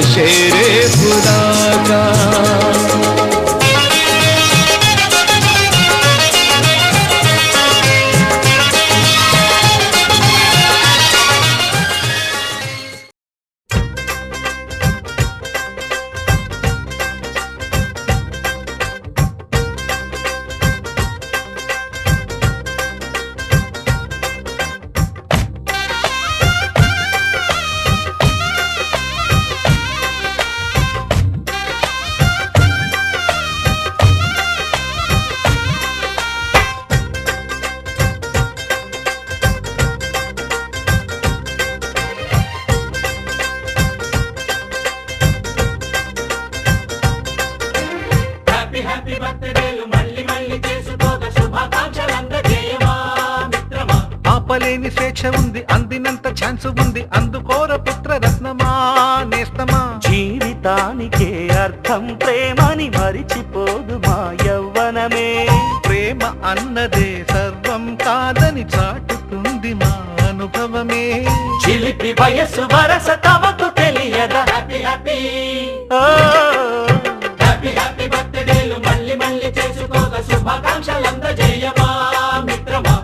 शेरे खुदा का। ఆపలేని స్వేచ్ఛ ఉంది, అందినంత ఛాన్స్ ఉంది, అందుకోర పుత్ర రత్నమా నేస్తమా. జీవితానికే అర్థం ప్రేమని మరిచిపోదు మా యవ్వనమే. ప్రేమ అన్నదే సర్వం కాదని చాటుతుంది మా అనుభవమే. చిలిపి వయసు వరస తమకు తెలియదా. హ్యాపీ హ్యాపీ హ్యాపీ హ్యాపీ బర్త్డేలు మళ్ళీ మళ్ళీ చేసుకోగ శుభాకాంక్షలందజేయమా మిత్రమా.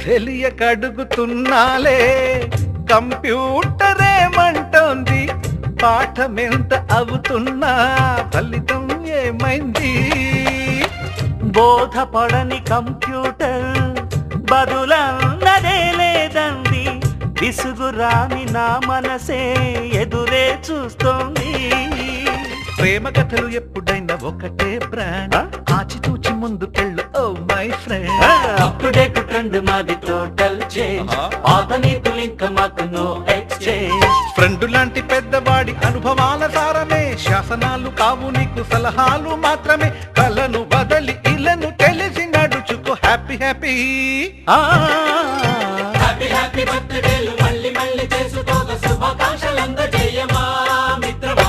తెలియక అడుగుతున్నాలే కంప్యూటరేమంటోంది, పాఠమెంత అవుతున్నా ఫలితం ఏమైంది. బోధపడని కంప్యూటర్ బదులన్నదే లేదండి. విసుగురాని నా మనసే ఎదురే చూస్తోంది. ప్రేమ కథలు ఎప్పుడైనా ఒకటే బ్రాండ్, ఆచితూచి ముందుకెళ్ళు ఓ మై ఫ్రెండ్. అప్పుడేట్ ట్రెండ్ మాది టోటల్ చేంజ్, పాత నీతులు ఇంకా మాకు నో ఎక్స్చేంజ్. ఫ్రెండ్ లాంటి పెద్దవాడి అనుభవాల సారమే, శాసనాలు కావు నీకు సలహాలు మాత్రమే. కలను బదలి ఇలను తెలిసి నడుచుకో హ్యాపీ హ్యాపీ హ్యాపీ హ్యాపీ బర్త్డేలు మళ్ళీ మళ్ళీ చేసుకోగ శుభాకాంక్షలందజేయమా మిత్రమా.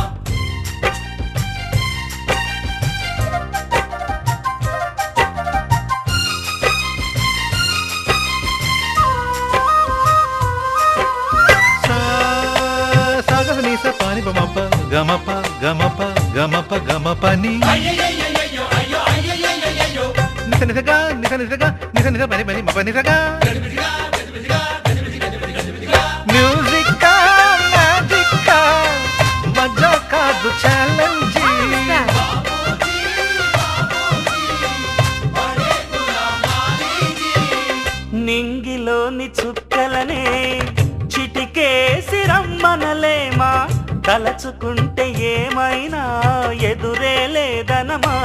పాని బమప గమప గమప గమప గమపని నిస నిసగా నిస నిసగా నిస నిస పని పని మప నిసగా. మ్యూజిక్ మ్యాజిక్ మజా కాదు ఛాలెంజ్. నింగిలోని చుక్కలనే చిటికేసి రమ్మనలేమా. తలచుకుంటే ఏమైనా ఎదురే లేదనమా.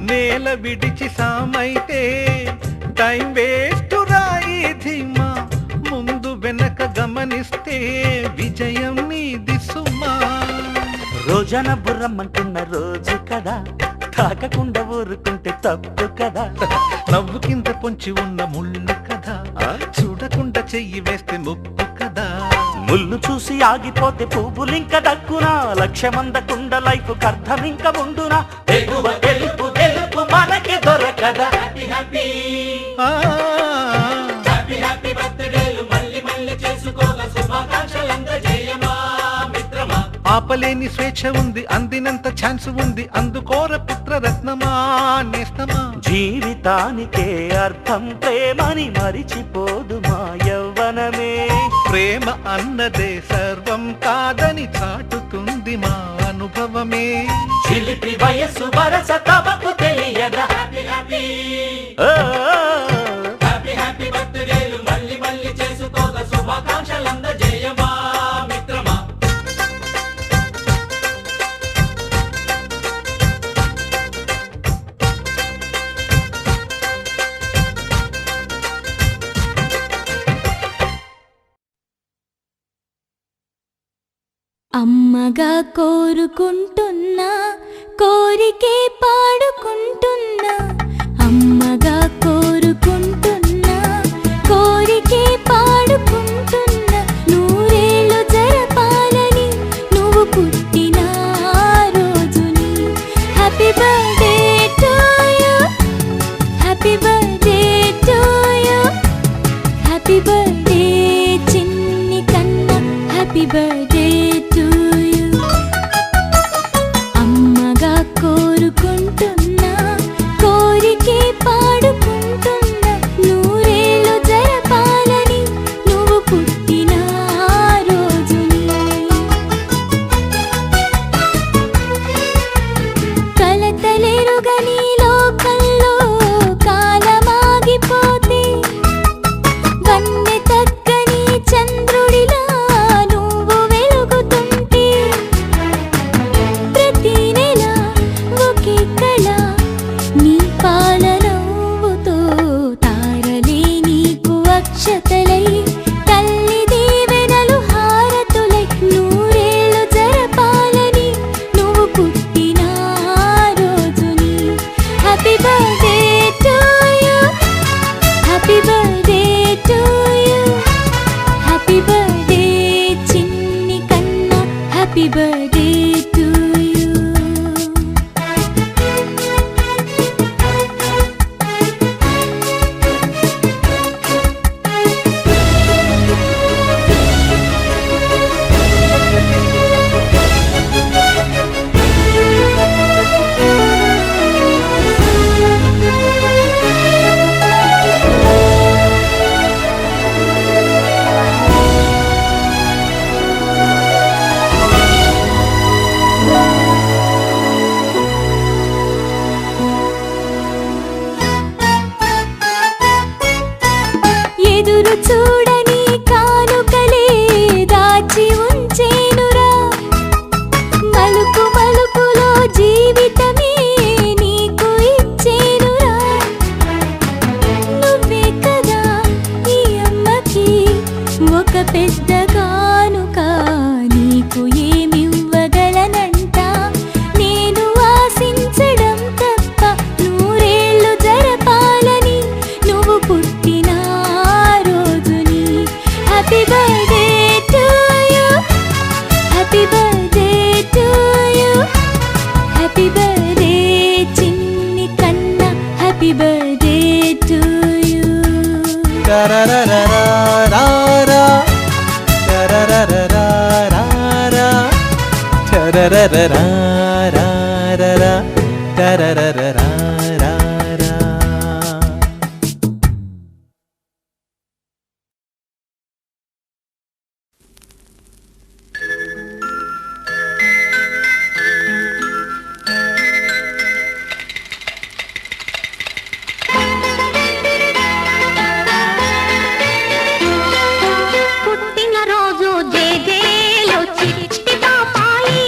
నేల విడిచి సామైతే టైం వేస్ట్ రాయి ధీమా. ముందు వెనక గమనిస్తే విజయం నీది సుమా. రోజన బుర్రమ్మంటున్న రోజు కదా, తాకకుండా ఊరుకుంటే తప్పు కదా. నవ్వు కింద పొంచి ఉన్న ముళ్ళు కదా, చూడకుండా చెయ్యి వేస్తే ముప్పు కదా. ముళ్ళు చూసి ఆగిపోతే పువ్వులింక దక్కునా. లక్ష్యమందకుండ లైఫ్ అర్థం ఇంక ఉండునా. ఎగువ గెలుపు గెలుపు మనకి దొరకదా. హ్యాపీ హ్యాపీ హ్యాపీ హ్యాపీ బర్త్డేలు మళ్ళీ మళ్ళీ చేసుకోగ శుభాకాంక్షలందజేయమా మిత్రమా. ఆపలేని స్వేచ్ఛ ఉంది, అందినంత ఛాన్స్ ఉంది, అందుకోర పుత్ర రత్నమా నేస్తమా. జీవితానికే అర్థం ప్రేమని మరిచిపోదు మా యవ్వనమే. ప్రేమ అన్నదే సర్వం కాదని చాటుతుంది మా అనుభవమే. చిలిపి వయసు వరస తమకు తెలియదా. హ్యాపీ హ్యాపీ హ్యాపీ హ్యాపీ బర్త్డేలు మళ్ళీ మళ్ళీ చేసుకోగ శుభాకాంక్షలందజేయమా మిత్రమా. అమ్మగా కోరుకుంటున్నా కోరికే పాడుకుంటున్నా అమ్మగా కోరుకుంటున్నా కోరికే పాడుకుంటున్నా నూరేళ్ళు జరపాలని నువ్వు పుట్టిన రోజుని happy birthday to you happy birthday to you happy birthday చిన్ని కన్నా హ్యాపీ బర్త్డే టు యు అమ్మగా కోరుకుంటున్నా కోరికే పాడుకుంటున్నా నూరేళ్ళు జరపాలని నువ్వు పుట్టిన రోజుని కలతలెరుగని లోకంలో కాలమాగిపోతే వన్నె తగ్గని చంద్రుడిలా నువ్వు వెలుగుతుంటే ప్రతి నెల ఒకే కళ నీ పాలనవ్వుతో తారలే నీకు అక్షతలై తల్లి దీవెనలు హారతులై నూరేళ్ళు జరపాలని నువ్వు పుట్టిన రోజుని happy birthday to you happy birthday to you happy birthday చిన్ని కన్నా హ్యాపీ బర్త్డే టు యు ఎదురు చూడని కానుకలే దాచి ఉంచేనురా మలుపు మలుపులో జీవితమే నీకు ఇచ్చేనురా నువ్వే కదా ఈ అమ్మకి ఒక పెద్ద కానుక నీకు ఏమివ్వగలనంట నేను ఆశించడం తప్ప నూరేళ్ళు జరపాలని నువ్వు పుట్టిన రోజుని happy birthday to you happy birthday to you happy birthday చిన్ని కన్నా హ్యాపీ బర్త్డే టు యు పుట్టినరోజు జేజేలు చిట్టి పాపాయి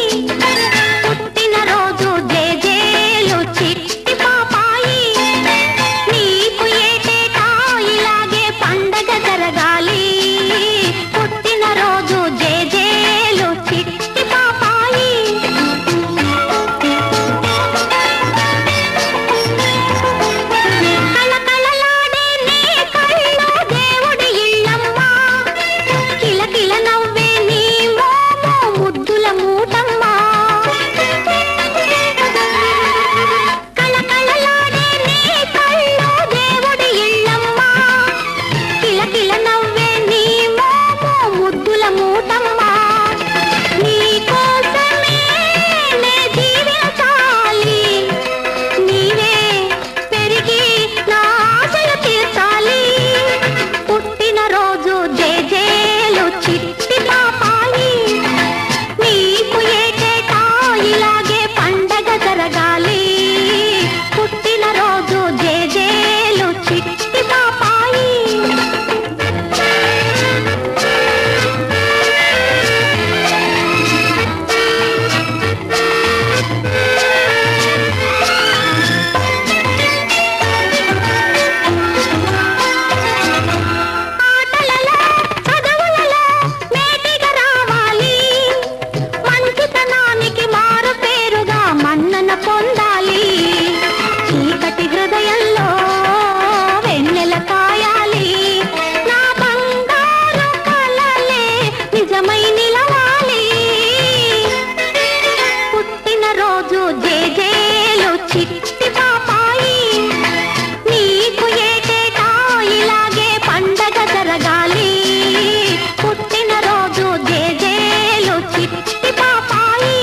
పుట్టినరోజు జేజేలు చిట్టి పాపాయి నీకు ఏటేటా ఇలాగే పండగ జరగాలి పుట్టినరోజు జేజేలు చిట్టి పాపాయి కళకళలాడే నీ కళ్ళు దేవుడి ఇళ్ళమ్మ కిలకిల నవ్వే నీ మోము చిట్టి పాపాయి నీకు ఏటేటా ఇలాగే పండగ జరగాలి పుట్టిన రోజు జేజేలు చిట్టి పాపాయి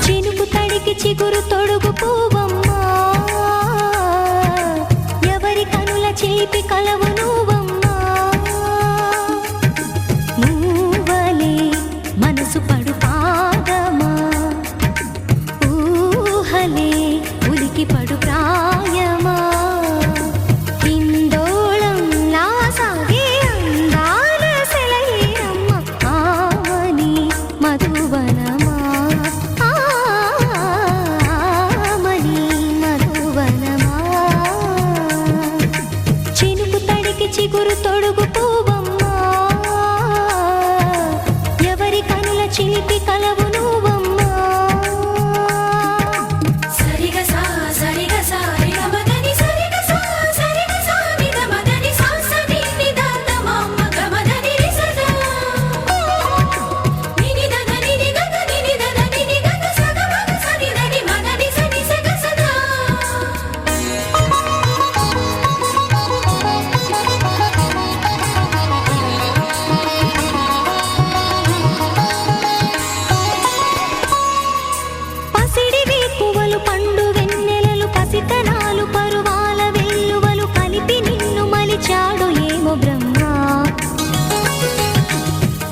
చినుకు తడికి చిగురు తొడుగు పూవమ్మా ఎవరి కనుల చిలిపి కలవు నువ్వమ్మా నువ్వలే మనసు పడు పాదమా ఊహలే ఉలికి పడు ప్రాయమా హిందోళంలా సాగే అందాల సెలయేరమ్మ ఆమని మధువనమా ఆమని మధువనమా చినుకు తడికి చిగురు తొడుగు పూవమ్మా ఎవరి కనుల చిలిపి కలవు నువ్వమ్మా సరిగా సా సరిగా సా రిగ మదని సరిగా సా సరిగా సా నిద మదని సా సని నిదాత మమ్మ గమదని రిసదా నిని దద నిని గద నిని దద నిని గద సగ మగ సని దని మదని సని సగ సదా పసిడి వేకువలు పండు వెన్నెలలు పసితనాలు పరువాల వెల్లువలు కలిపి నిన్ను మలిచాడు ఏమో బ్రహ్మ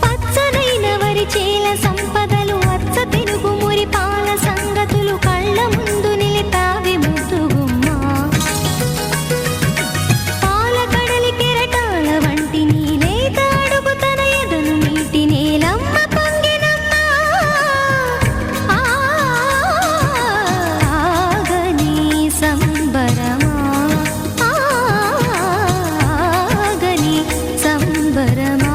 పచ్చనైన వరి చేల సంపదలు అచ్చ తెనుగు మురి పాల సంగతులు కళ్ళ ముందు నిలితావి ముద్దుగుమ్మ పాల కడలి కెరటాల వంటి నీలేత అడుగు తన ఎదను నీటి నేలమ్మ పొంగినమ్మ ఆగని సంబరమా ఆగని సంబరమా